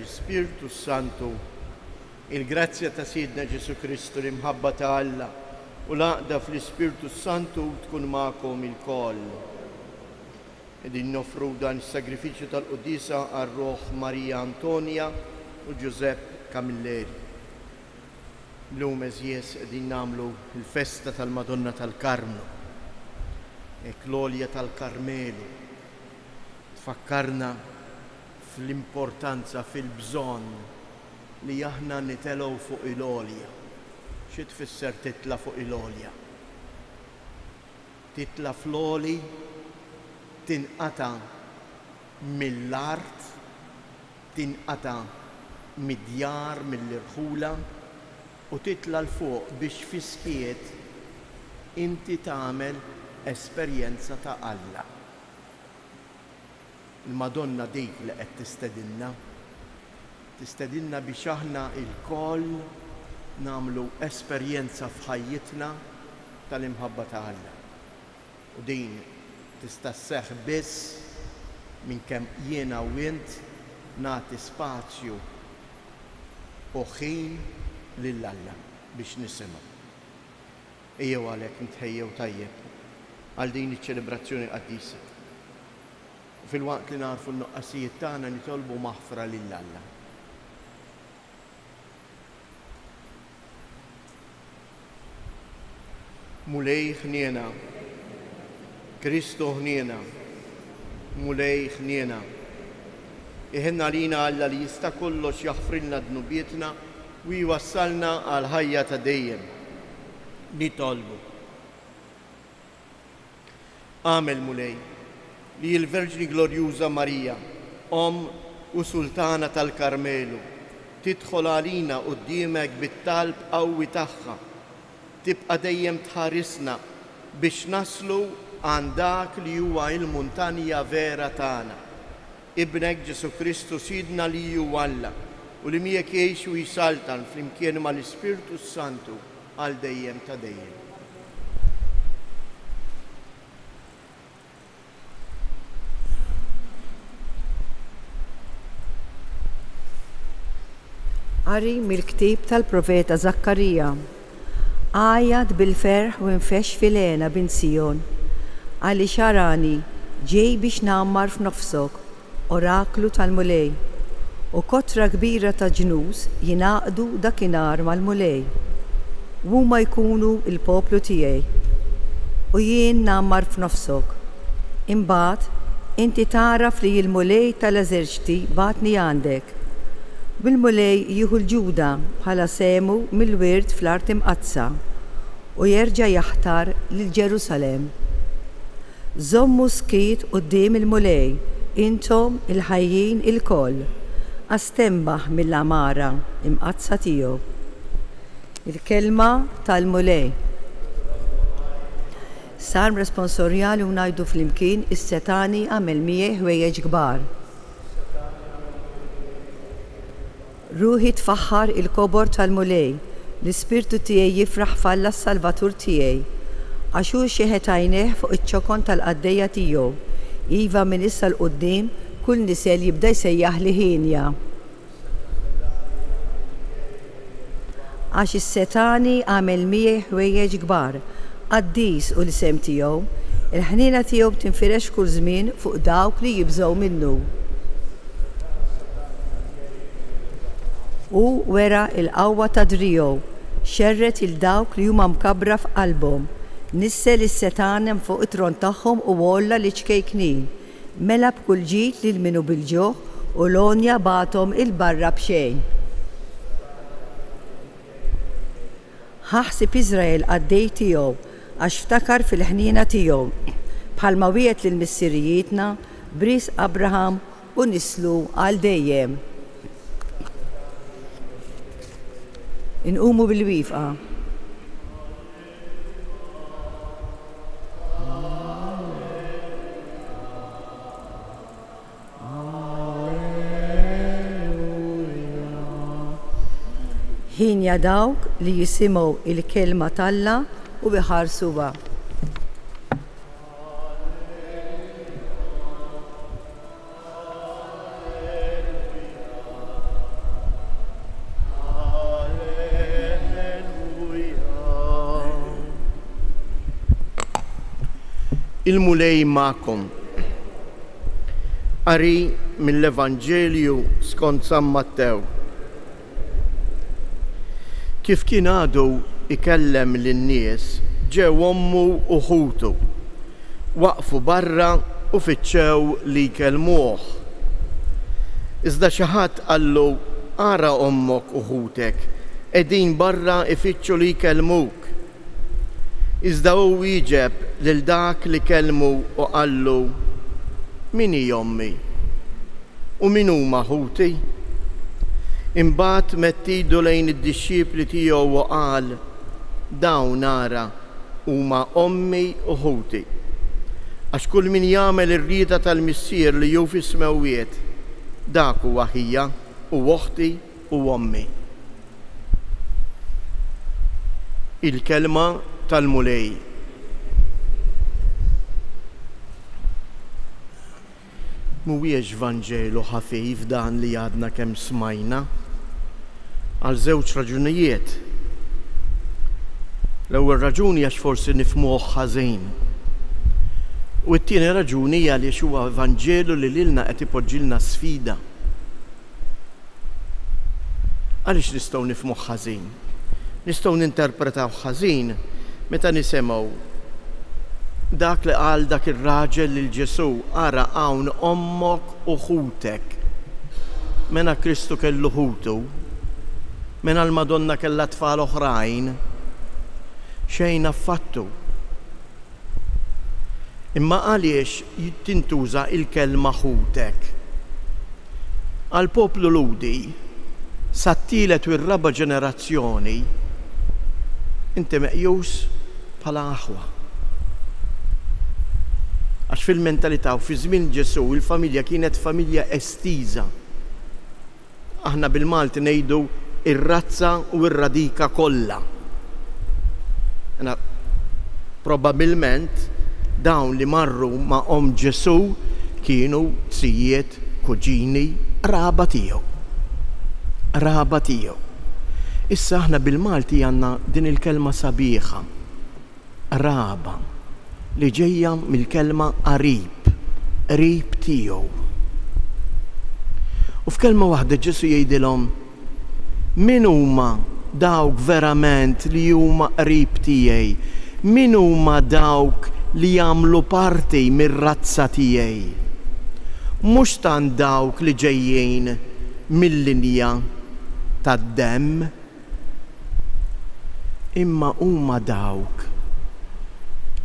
fl-Spiritu Santu, il-grazzja ta' Sidna Ġesu Kristu l-imħabba ta' Alla u l-għaqda fl-Spiritu Santu tkun ma'kom il-koll. Edin nofru dan is-sagrifiċċju tal-Quddisa għar-Ruħ Marija Antonija u Giuseppe Camilleri. Llum eżjes edin namlu il-festa tal-Madonna tal-Karmlu, l-Olja tal-Karmelu. Tfakkarna fl-importanza, fil-bżonn li aħna nitelgħu fuq il-Olja. Xi tfisser titla fuq il-Olja? Titla fl-oli tinqata mill-art, tinqata mid-djar, mill-irħula u titla l-fuq biex fiskiet inti tagħmel esperjenza ta' Alla. Il-Madonna dik li qed tistedinna biex aħna il-koll nagħmlu esperjenza f'ħajjitna tal-imħabba ta' Alla. U din tista' sseħħ biss minn kemm jiena u int nagħti spazju u ħin lil Alla biex nisimgħu. Ejjew għalhekk nitħejjew tajjeb għal din iċ-ċelebrazzjoni qaddisa. Fil-waqt li narfu n-nuqqasijiet tagħna nitolbu maħfra lil Alla. Mulej ħniena, Kristu ħniena, mulej ħniena. Iħenna lina Alla li jista' kollox jaħfrilna dnubietna u jwassalna għal ħajja ta' dejjem. Nitolbu. Għamel mulej li l-Verġni Glorjuża Marija, Om u Sultana tal-Karmelu, tidħol għalina quddiemek bit-talb qawwi tagħha, tibqa' dejjem tħarisna biex naslu għand dak li huwa l-muntanja vera tagħna. Ibnek Ġesu Kristu Sidna li huwa Alla u li miegħek jgħix u jisaltan flimkien mal-Ispiritu Santu għal dejjem ta' dejjem. Qari mill-ktieb tal-Profeta Zakkarija. Għajjad bil-ferħ u nfex fil-għena bin Sion, għaliex arani ġej biex nammar f'nofsok, oraklu tal-mulej, u kotra kbira ta' ġnus jingħaqdu dakinhar mal-mulej. Huma jkunu il-poplu tiegħi, u jien nammar f'nofsok. Imbagħad inti taraf li l-mulej tal-eżerċiti batni għandek. Bil-mulej jieħu l-Ġuda bħala semu mill-wirt fl-art imqazza u jerġa' jaħtar lil Ġerusalem. Żommu skiet quddiem il-mulej, intom il-ħajjin il-koll, għastembaħ mill-amara imqazza tiegħu. Il-kelma tal-mulej. Sar responsorjali u ngħidu flimkien is-setani għamel miegħi ħwejjeġ kbar. Ruħi tfaħħar il-kobor tal-mulej, l-ispirtu tiegħi jifraħ falla s-salvatur tiegħi, għax hu xieħed għajnejh fuq iċ-ċokon tal-qaddejja tiegħu. Iva minn issa l-qudiem kull nisel jibda jsejjaħ li ħinja. Għax is-setani għamel miegħi ħwejjeġ kbar, qaddis u l-isem tiegħu, il-ħniena tiegħu tinfirex kull żmien fuq dawk li jibżgħu minnu. U wera il-qawwa ta' driegħu, xerret il-dawk li huma mkabbra f'qalbhom, nissel is-setanem fuq it-tron tagħhom u wolla li ċkejknin, mela b'kull ġid lil minu bil-ġoħ u l-onja bagħthom il-barra b'xejn. Ħaħsib Iżrael għaddej tiegħu għax ftakar fil-ħniena tiegħu bħalma wiegħed lil missirijietna bris Abraham u nislu għal dejjem. Inqumu bil-wifqa. Ħinja dawk li jisimgħu il-kelma talla u biħarsuha. Il-mulej ma'kom. Qari mill-Evanġelju skont San Mattew. Kif kien għadu ikellem lin-nies, ġew ommu u ħutu, waqfu barra u fittxew li jkellmuh. Iżda xi ħadd qallu ara ommok u ħutek qegħdin barra ifittxu li jkellmuk. Iżda hu wieġeb lil dak li kellmu u qallu: min hi ommi u min huma ħuti? Imbagħad mettidu lejn id-dixxiepli tiegħu u qal: dawn ara huma ommi u ħuti. Għax kull min jagħmel ir-rieda tal-Missier li hu fis-smewwiet, dak huwa ħija u oħti u ommi. Il-kelma tal-mulej. Mhuwiex Vanġelu ħafif dan li għadna kemm smajna għal żewġ raġunijiet. L-ewwel raġuni għax forsi nifhmuh ħażin. U t-tieni raġuni għaliex huwa Vanġelu li lilna qed ipoġġilna sfida. Għaliex nistgħu nifhmuh ħażin? Nistgħu ninterpretaw ħażin meta nisimgħu dak li qal dak ir-raġel lil Ġesu: ara hawn ommok u ħutek. Mena Kristu kellu ħutu, mena l-Madonna kellha tfal oħrajn, xejn affattu. Imma għaliex tintuża il-kelma ħutek? Għal poplu ludi sat-tielet u r-raba' ġenerazzjoni inti meqjus bħala aħwa. Għax fil-mentalità u fi żmien Ġesu il-familja kienet familja estiża. Aħna bil-Malti ngħidu ir-razza u r-radika kollha. Probabbilment dawn li marru ma' om Ġesu kienu tzijiet, kuġini, raba tiegħu. Raba tiegħu. Issa aħna bil-Malti għandna din il-kelma sabiħa, raba, li ġejja mill-kelma qarib, qrib tiegħu. U f'kelma waħda Ġesu jgħidilhom: min huma dawk verament li huma qrib tiegħi? Min huma dawk li jagħmlu parti mir-razza tiegħi? Mhux tant dawk li ġejjin mill-linja tad-demm, imma huma dawk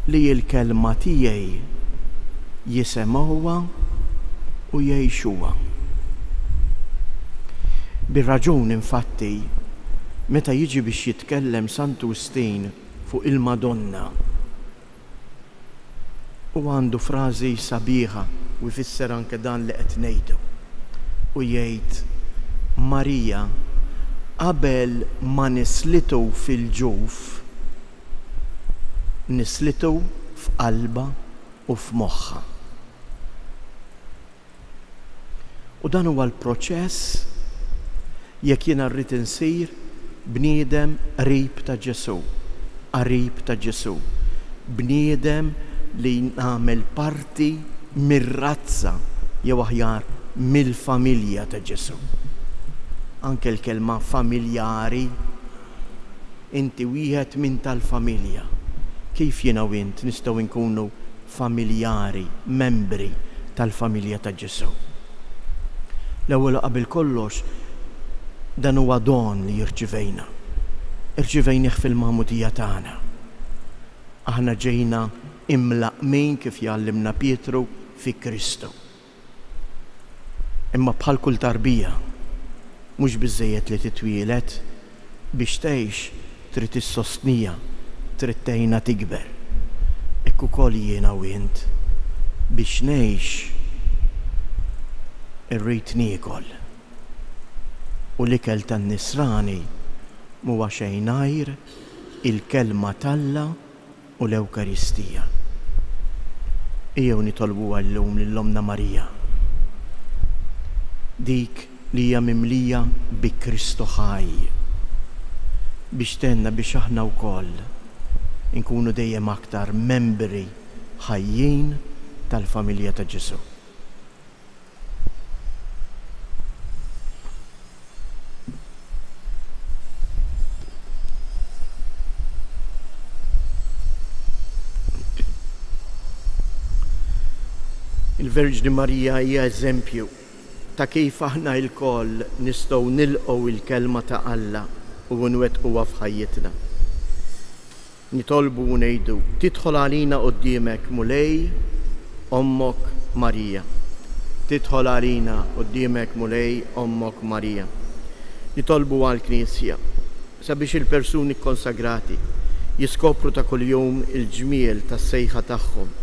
li l-kelma tiegħi jisemgħuha u jgħixuha. Bir-raġun infatti meta jiġi biex jitkellem Sant'Ustin fuq il-Madonna u għandu frażi sabiħa u jfisser anke dan li qed ngħidu u jgħid: Marija qabel ma nislitu fil-ġuf, nislitu f'qalba u f'moħħa. U dan huwa l-proċess jekk jiena rrid insir bniedem qrib ta' Ġesu, qarib ta' Ġesu, bniedem li nagħmel parti mir-razza jew aħjar mill-familja ta' Ġesu. Anke l-kelma familjari, inti wieħed minn tal-familja. Kif jiena u int nistgħu nkunu familjari, membri tal-familja ta' Ġesu? L-ewwel qabel kollox dan huwa don li jirċivejna. Irċivejnih fil-magħmudija tagħna. Aħna ġejna imlaqmin kif jgħallimna Pietru fi Kristu. Imma bħal kull tarbija mhux biżżejjed li titwielet biex tgħix, trid issostnija, trid tgħinha tikber. Hekk ukoll jiena u int biex ngħix irrid niekol. U l-ikel tan-nisrani huwa xejn għajr il-kelma talla u l-Ewkaristija. Ejjew nitolbuha llum lill-Omna Marija, dik li hija mimlija bi Kristu ħaj, biex tenna biex aħna wkoll inkunu dejjem aktar membri ħajjin tal-familja ta' Ġesu. Il-Verġni Marija hija eżempju ta' kif aħna l-koll nistgħu nilqgħu il-kelma ta' Alla u nwettquha f'ħajjitna. Nitolbu u ngħidu tidħol għalina quddiemek mulej Ommok Marija. Tidħol għalina quddiemek mulej Ommok Marija. Nitolbu għall-Knisja sabiex il-persuni konsagrati jiskopru ta' kuljum il-ġmiel tas-sejħa tagħhom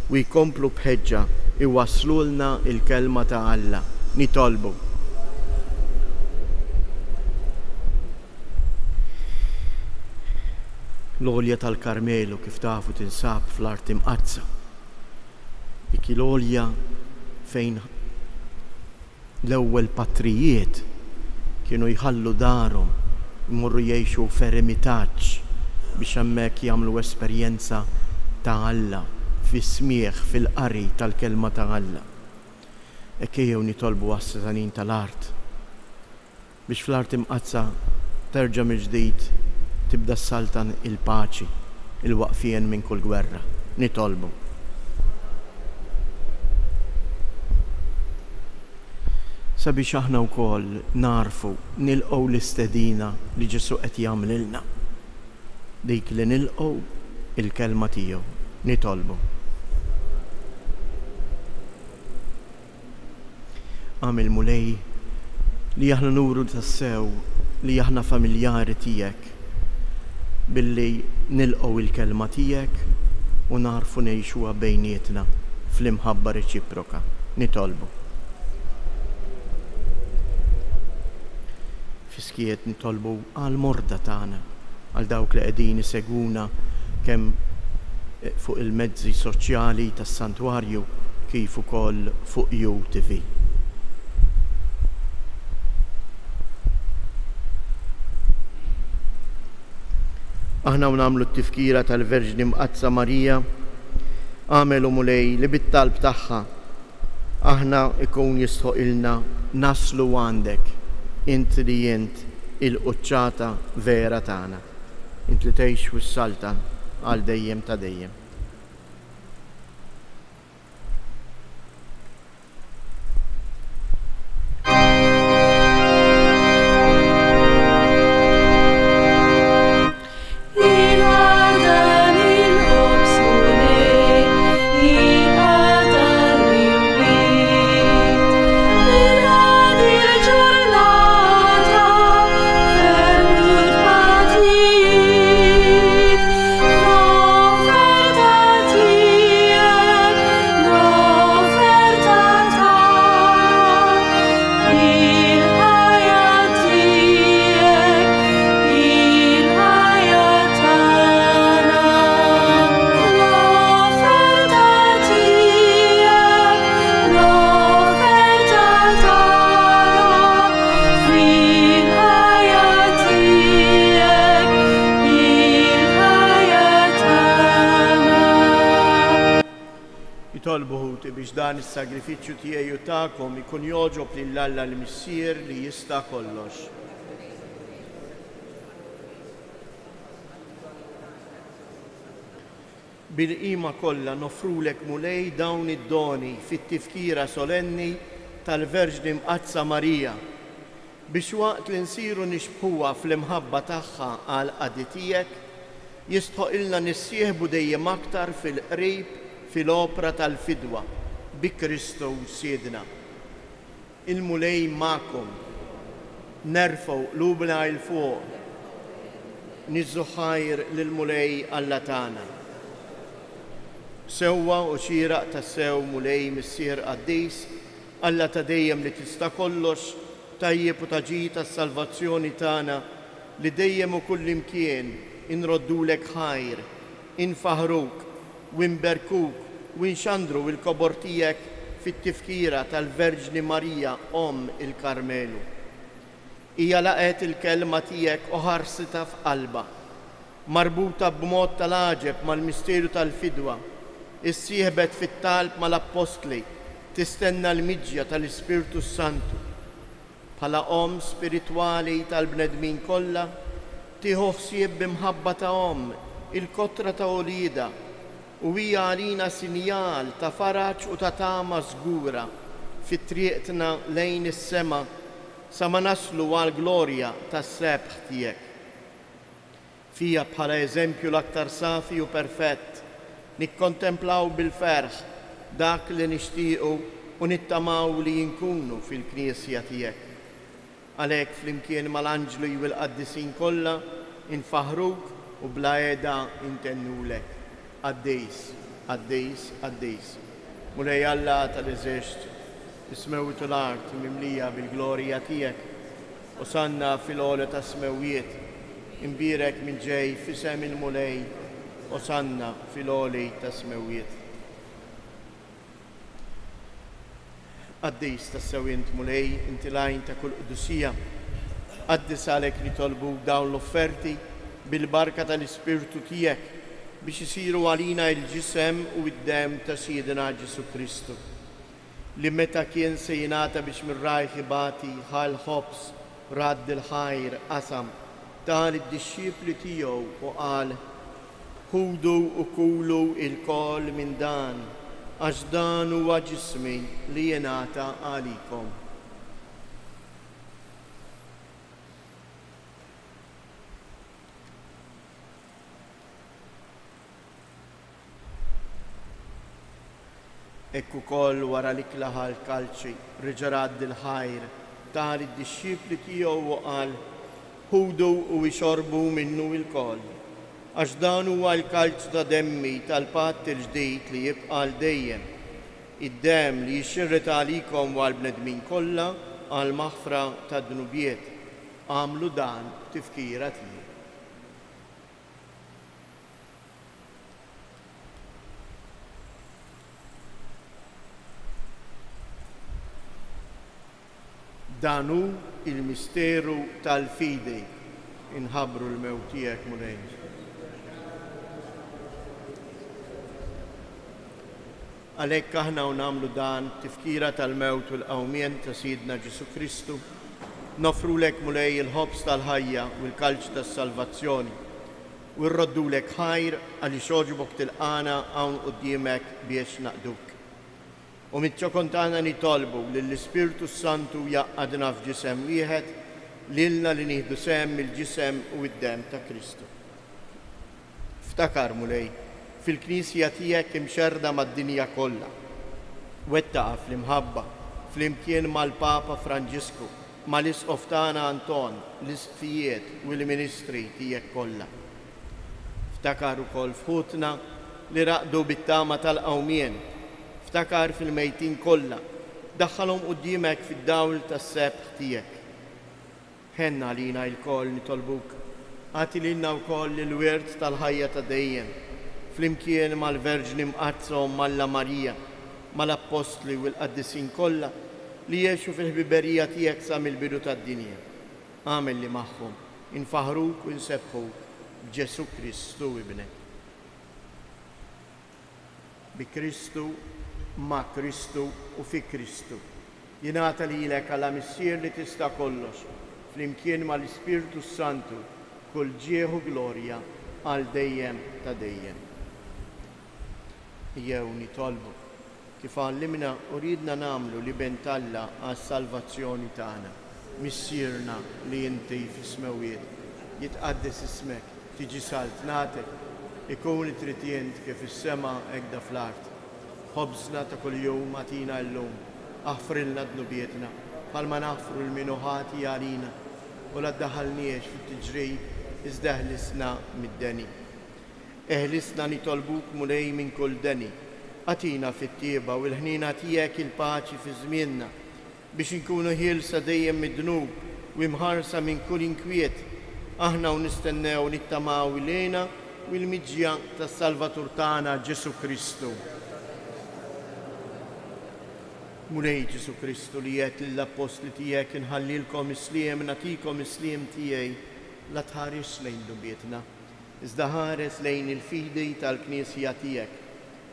u jkomplu bħeġġa iwaslulna il-kelma ta' Alla. Nitolbu. L-olja tal-Karmelu kif tafu tinsab fl-Art Imqazza. Dik l-olja fejn l-ewwel patrijiet kienu jħallu darhom imorru jgħixu f'eremitaġġ biex hemmhekk jagħmlu esperjenza ta' Alla fi smieħ fil-qari tal-kelma ta' Alla. Ejjew nitolbu għas-setanin tal-art biex fl-Art Imqazza terġa' mill-ġdid tibda s-saltan il-paċi, il-waqfien minn kull gwerra. Nitolbu. Sabiex aħna wkoll narfu nilqgħu l-istedina li Ġesu qed jagħmlilna. Dik li nilqgħu il-kelma tiegħu. Nitolbu. Għamil mulej li aħna nuru tassew li aħna familjari tiegħek billi nilqgħu il-kelma tiegħek u narfu ngħixuha bejnietna fl-imħabba reċiproka. Nitolbu. Fiskiet nitolbu għal-morda tagħna, għal dawk li qegħdin isegwuna kemm fuq il-mezzi soċjali tas-santwarju kif ukoll fuq UTV. Aħna nagħmlu t-tifkira tal-Verġni Mqazza Marija, għamelu mulej li bit-talb tagħha aħna ikun jistħoqilna naslu għandek int li jent il-quċċata vera tagħna. Int li tgħix wis-saltan għal dejjem ta' dejjem. Tolbuħuti biex dan is-sagrifiċċju tiegħi u tagħkom ikun joġob lil Alla l-Missier li jista' kollox. Bil-qima kollha nofrulek mulej dawn id-doni fit-tifkira solenni tal-Verġni Mqazza Marija biex waqt li nsiru nixbħuha fl-imħabba tagħha għal qadi tiegħek jistħoqilna nissieħbu dejjem aktar fil-qrib fil-opra tal-fidwa bi Kristu Siedna. Il-mulej ma'kom, nerfgħu qlubna il fuq, niżżu ħajr lill-mulej Alla tagħna. Sewwa u xieraq tas-sew mulej missier qaddis, Alla ta' dejjem li tista' kollox, tajjeb u taġid tas-salvazzjoni tagħna li dejjem u kull imkien inroddulek ħajr, infaħruk u nberkuk u nxandru il-kobor tiegħek fit-tifkira tal-Verġni Marija il-Karmelu. Hija laqet il-kelma tiegħek u ħarsita f'qalba, marbuta b'mod tal-għaġeb mal-misterju tal-fidwa issieħbet fit-talb mal-Apostli, tistenna l-miġja tal-Ispirtu Santu. Bħala spiritwali tal-bnedmin kollha, tieħu ħsieb b'imħabba ta' il-kotra ta' Olida u hija għalina sinjal ta' faraġ u ta' tama żgura fit-triqtna lejn is-sema sa ma naslu għal glorja tas-sebħ tiegħek. Fija bħala eżempju l-aktar safi u perfett nikkontemplaw bil-ferħ dak li nixtiequ u nittamaw li jinkunu fil-Knisja tiegħek. Għalhekk flimkien mal-anġli u l-qaddisin kollha infaħruk u bla għeda intennulek. Għaddejs, għaddejs, għaddejs. Mulej Alla tal-eżext, ismewtu l-art mimlija bil-glorja tiegħek u sanna fil-għola ta' smewiet, imbirek minn ġej fisem il-mulej u sanna fil-għoli ta' smewiet. Għaddejs ta' sewint mulej inti lajn ta' kull qudusija, għaddis għalek li tolbu dawn l-offerti bil-barka tal-Ispirtu tiegħek biex isiru għalina il-ġisem u id-dem ta' Sidina Ġesu Kristu, li meta kien se jingħata biex mir-rajħ ibati ħal ħobs radd il-ħajr qasam tal id-disċipli tiegħu u qal: ħudu u kulu il-kol minn dan, għax dan huwa ġismi li jingħata għalikom. Ekku koll wara li klaħal kalċi riġarad il-ħajr tal id-disċipli tiegħu u qal: ħudu u jxorbu minnu il-koll, għax dan huwa l-kalċ ta' demmi tal-patt il-ġdid li jibqa' dejjem, id-dem li jixxirret għalikom u għall-bnedmin kollha għal maħfra ta' dnubiet. Għamlu dan tifkira tiegħek. Danu il-misteru tal-fidi, inħabru l-mewt tiegħek mulej. Għalhekk aħna nagħmlu dan tifkira tal-mewt u l-qawmien ta' Sidna Ġesu Kristu, nofrulek mulej il-ħobs tal-ħajja u l-kalċ tas-salvazzjoni u rroddulek ħajr għaliex oġbok tilqana hawn quddiemek biex naqduk. U mit-ċokontana nitolbu li l-Ispirtu Santu jaqqadna f'ġisem wieħed lilna li nieħdu sem il-ġisem u id-dem ta' Kristu. Ftakar mulej, fil-Knisja tiegħek imxerda mad-dinja kollha. Wettaqa fl-imħabba, fl-imkien mal-Papa Franġisku, mal-Isqoftana Anton, l-isqfijiet u l-ministri tiegħek kollha. Ftakar ukoll f'ħutna li raqdu bit-tama tal-qawmien, ftakar fil-mejtin kollha, daħħalhom quddiemek fid-dawl tas-sebħ tiegħek. Ħenna lina l-koll nitolbuk, għati lilna wkoll il-wirt tal-ħajja ta' dejjem, flimkien mal-Verġni mqazzhom Malla Marija, mal-Apostli u l-qaddisin kollha li jgħixu fil-ħbiberija tiegħek sa mill-bidu tad-dinja. Għamel li magħhom, infaħruk u nsebħuk b'Ġesu Kristu ibnek. Bi Kristu, ma' Kristu u fi Kristu. Jingħata lilek għala missier li tista' kollox, flimkien mal-Ispirtu Santu, kull ġieħu glorja għal dejjem ta' dejjem. Jew nitolbu kif għallimna u ridna nagħmlu li bentalla għas-salvazzjoni tagħna. Missierna li inti fis-smewiet, jitqaddes ismek, tiġi salt nagħtek, ikun it-tritjent kif is-sema hekk da fl-art. Ħobżna ta' kuljum għatina llum, aħfrilna dnubietna, bħalma naħfru l-minuħati għalina, u la ddaħħalniex fit-tiġrib iżda eħlisna mid-deni. Eħlisna nitolbuk mulej minn kull deni, għatina fit-tieba u l-ħnina tiegħek il-paċi fi żmienna, biex inkunu ħielsa dejjem mid-dnub u imħarsa minn kull inkwiet, aħna u nistennew nittamaw ilejna u l-miġja tas-Salvatur tagħna Ġesu Kristu. Mulej Ġesu Kristu li jgħid lill-Apostli tiegħek inħallilkom isliem, nagħtikom isliem tiegħi, la tħares lejn dubietna, iżda ħares lejn il-fidi tal-Knisja tiegħek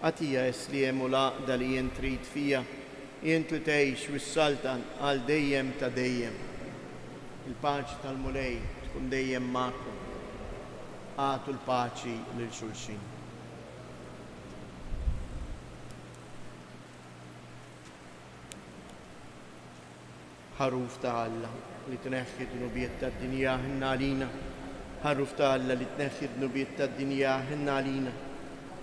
Għatija esliem u laqda li jien trid fija, jien tu tgħix wis-saltan għal dejjem ta' dejjem. Il-paċi tal-Mulej tkun dejjem magħkom. Għatu l-paċi lil xulxin. Ħaruf ta' Alla li tneħħi d-nubiet tad-dinja ħinna għalina. Ħaruf ta' Alla li tneħħi d-nubiet tad-dinja ħinna għalina.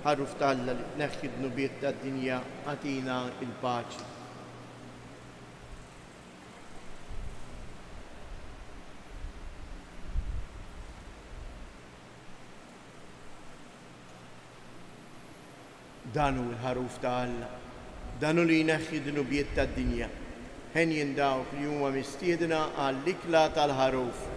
Ħaruf ta' Alla li tneħħi d-nubiet tad-dinja għatina il-paċi. Danu l-ħaruf ta' Alla, danu li jneħħi d-nubiet tad-dinja. Ħen jindawk li huma mistiedna għall-ikla tal-ħaruf.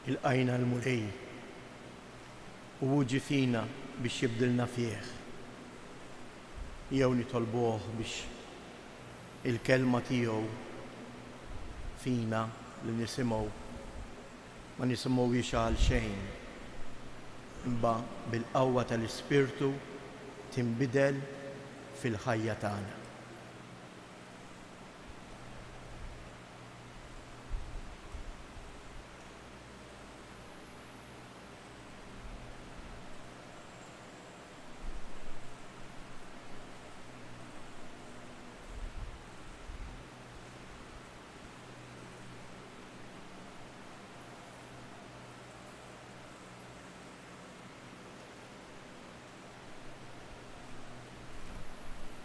Il-qajna l-Mulej u ġifina biex jibdilna fieħ. Jew nitolbuh biex il-kelma tiegħu fina li nisimgħu ma nisimgħuhiex għal xejn. Imma bil-qawwa tal-Ispirtu tinbidel fil-ħajja tagħna.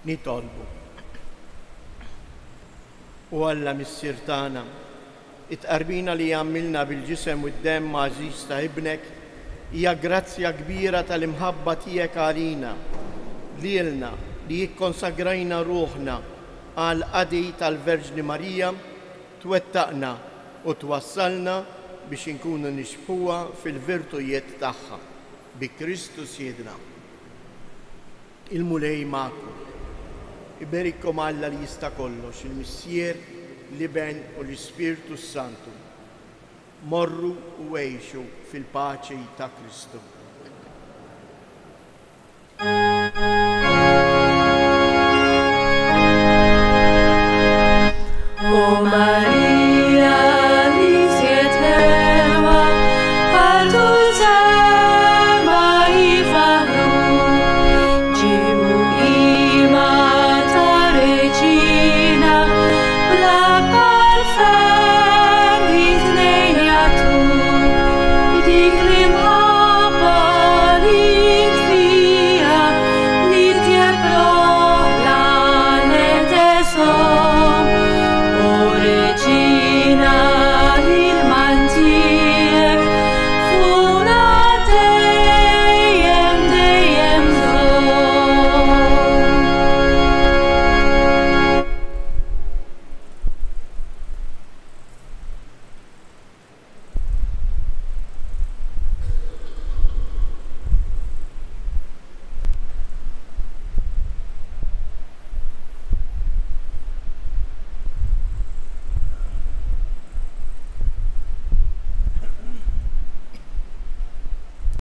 Nitolbu u Alla missier tagħna it-qarbina li għamilna bil-ġisem u d-dem mażiż ta' ibnek hija grazzja kbira tal-imħabba tiegħek għalina lilna li jikkonsagrajna ruħna għal qadi tal-Verġni Marija twettaqna u twassalna biex inkunu nixfuha fil-virtujiet tagħha bi Kristu Siedna. Il-mulej magħkom. Iberikkom Alla li jista' kollox, il-Missier, l-Iben u l-Ispirtu Santu. Morru u għejxu fil-paċi ta' Kristu.